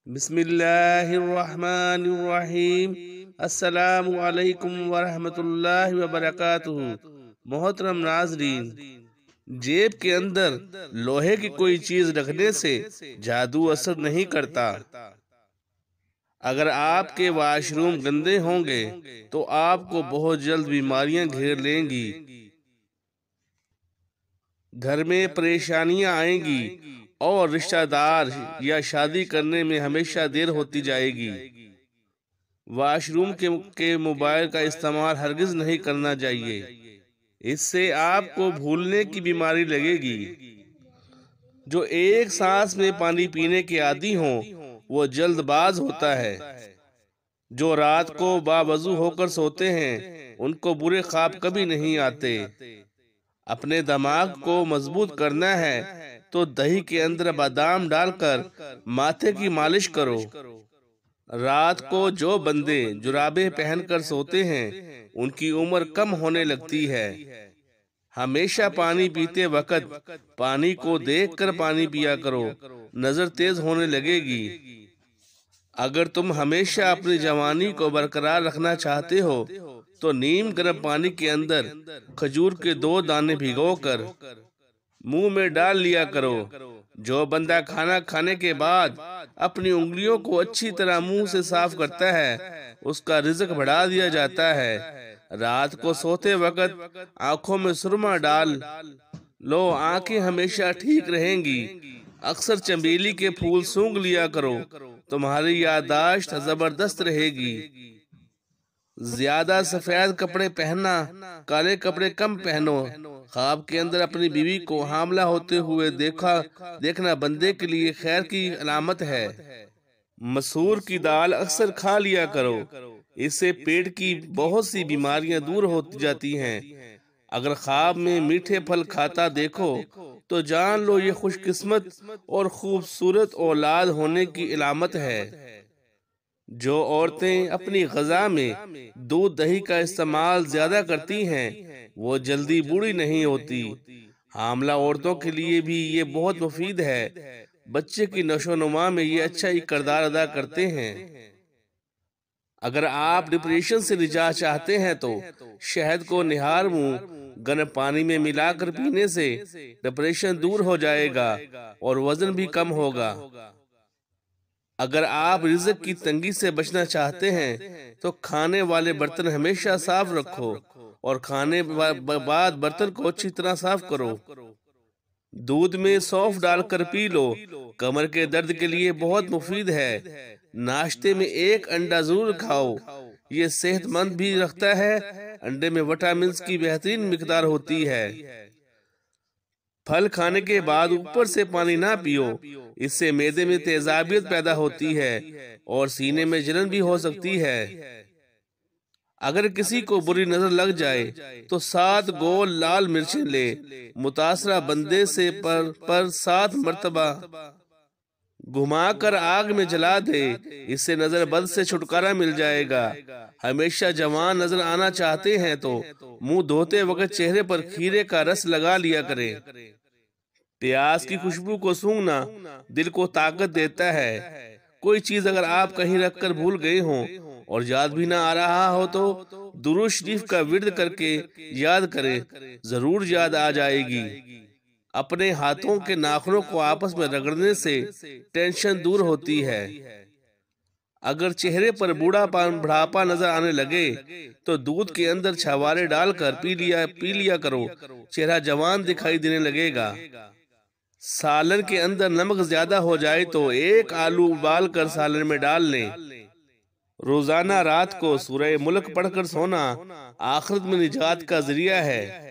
بسم اللہ الرحمن الرحیم۔ السلام علیکم ورحمۃ اللہ وبرکاتہ۔ محترم ناظرین، جیب کے اندر لوہے کی کوئی چیز رکھنے سے جادو اثر نہیں کرتا۔ اگر آپ کے واش روم گندے ہوں گے تو آپ کو بہت جلد بیماریاں گھیر لیں گی، گھر میں پریشانیاں آئیں گی اور رشتہ دار یا شادی کرنے میں ہمیشہ دیر ہوتی جائے گی۔ واش روم کے موبائل کا استعمال ہرگز نہیں کرنا چاہیے، اس سے آپ کو بھولنے کی بیماری لگے گی۔ جو ایک سانس میں پانی پینے کے عادی ہوں وہ جلد باز ہوتا ہے۔ جو رات کو باوضو ہو کر سوتے ہیں ان کو برے خواب کبھی نہیں آتے۔ اپنے دماغ کو مضبوط کرنا ہے تو دہی کے اندر بادام ڈال کر ماتھے کی مالش کرو۔ رات کو جو بندے جرابیں پہن کر سوتے ہیں ان کی عمر کم ہونے لگتی ہے۔ ہمیشہ پانی پیتے وقت پانی کو دیکھ کر پانی پیا کرو، نظر تیز ہونے لگے گی۔ اگر تم ہمیشہ اپنی جوانی کو برقرار رکھنا چاہتے ہو تو نیم گرم پانی کے اندر کھجور کے 2 دانے بھگو کر منہ میں ڈال لیا کرو۔ جو بندہ کھانا کھانے کے بعد اپنی انگلیوں کو اچھی طرح منہ سے صاف کرتا ہے اس کا رزق بڑھا دیا جاتا ہے۔ رات کو سوتے وقت آنکھوں میں سرما ڈال لو، آنکھیں ہمیشہ ٹھیک رہیں گی۔ اکثر چمیلی کے پھول سونگھ لیا کرو، تمہاری یادداشت زبردست رہے گی۔ زیادہ سفید کپڑے پہننا، کالے کپڑے کم پہنو۔ خواب کے اندر اپنی بیوی کو حاملہ ہوتے ہوئے دیکھنا بندے کے لیے خیر کی علامت ہے۔ مسور کی دال اکثر کھا لیا کرو، اس سے پیٹ کی بہت سی بیماریاں دور ہو جاتی ہیں۔ اگر خواب میں میٹھے پھل کھاتا دیکھو تو جان لو یہ خوش قسمت اور خوبصورت اولاد ہونے کی علامت ہے۔ جو عورتیں اپنی غذا میں دودھ دہی کا استعمال زیادہ کرتی ہیں وہ جلدی بوڑھی نہیں ہوتی۔ حاملہ عورتوں کے لیے بھی یہ بہت مفید ہے، بچے کی نشو و نما میں یہ اچھا ہی کردار ادا کرتے ہیں۔ اگر آپ ڈپریشن سے نجات چاہتے ہیں تو شہد کو نہار منہ گرم پانی میں ملا کر پینے سے ڈپریشن دور ہو جائے گا اور وزن بھی کم ہوگا۔ اگر آپ رزق کی تنگی سے بچنا چاہتے ہیں تو کھانے والے برتن ہمیشہ صاف رکھو اور کھانے بعد برتن کو اچھی طرح صاف کرو۔ دودھ میں سونف ڈال کر پی لو، کمر کے درد کے لیے بہت مفید ہے۔ ناشتے میں 1 انڈا ضرور کھاؤ، یہ صحت مند بھی رکھتا ہے۔ انڈے میں وٹامنز کی بہترین مقدار ہوتی ہے۔ پھل کھانے کے بعد اوپر سے پانی نہ پیو، اس سے معدے میں تیزابیت پیدا ہوتی ہے اور سینے میں جلن بھی ہو سکتی ہے۔ اگر کسی کو بری نظر لگ جائے تو 7 گول لال مرچیں لے، متاثرہ بندے سے پر 7 مرتبہ گھما کر آگ میں جلا دے، اس سے نظر بد سے چھٹکارا مل جائے گا۔ ہمیشہ جوان نظر آنا چاہتے ہیں تو منہ دھوتے وقت چہرے پر کھیرے کا رس لگا لیا کریں۔ پیاز کی خوشبو کو سونگھنا دل کو طاقت دیتا ہے۔ کوئی چیز اگر آپ کہیں رکھ کر بھول گئے ہوں اور یاد بھی نہ آ رہا ہو تو درود شریف کا ورد کر کے یاد کریں، ضرور یاد آ جائے گی۔ اپنے ہاتھوں کے ناخنوں کو آپس میں رگڑنے سے ٹینشن دور ہوتی ہے۔ اگر چہرے پر بڑھاپا نظر آنے لگے تو دودھ کے اندر چھوارے ڈال کر پی لیا کرو، چہرہ جوان دکھائی دینے لگے گا۔ سالن کے اندر نمک زیادہ ہو جائے تو 1 آلو ابال کر سالن میں ڈال لیں۔ روزانہ رات کو سورہ ملک پڑھ کر سونا آخرت میں نجات کا ذریعہ ہے۔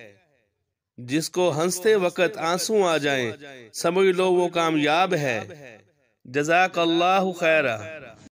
جس کو ہنستے وقت آنسو آ جائیں سمجھ لو وہ کامیاب ہے۔ جزاک اللہ خیرہ۔